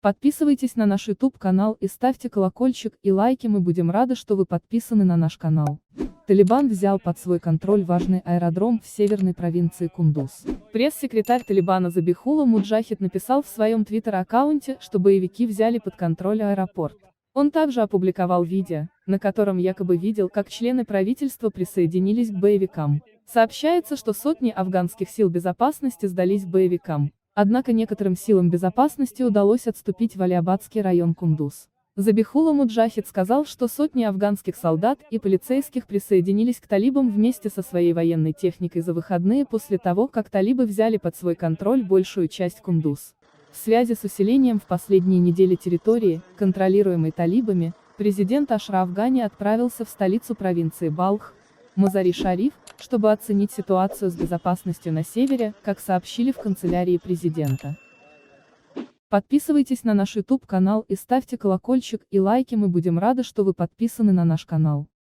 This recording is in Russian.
Подписывайтесь на наш YouTube канал и ставьте колокольчик и лайки, мы будем рады, что вы подписаны на наш канал. Талибан взял под свой контроль важный аэродром в северной провинции Кундуз. Пресс-секретарь Талибана Забихулла Муджахид написал в своем твиттер-аккаунте, что боевики взяли под контроль аэропорт. Он также опубликовал видео, на котором якобы видел, как члены правительства присоединились к боевикам. Сообщается, что сотни афганских сил безопасности сдались боевикам. Однако некоторым силам безопасности удалось отступить в Алиабадский район Кундуз. Забихулла Муджахид сказал, что сотни афганских солдат и полицейских присоединились к талибам вместе со своей военной техникой за выходные после того, как талибы взяли под свой контроль большую часть Кундуз. В связи с усилением в последние недели территории, контролируемой талибами, президент Ашраф Гани отправился в столицу провинции Балх, Мазари-Шариф, чтобы оценить ситуацию с безопасностью на севере, как сообщили в канцелярии президента. Подписывайтесь на наш YouTube канал и ставьте колокольчик и лайки, мы будем рады, что вы подписаны на наш канал.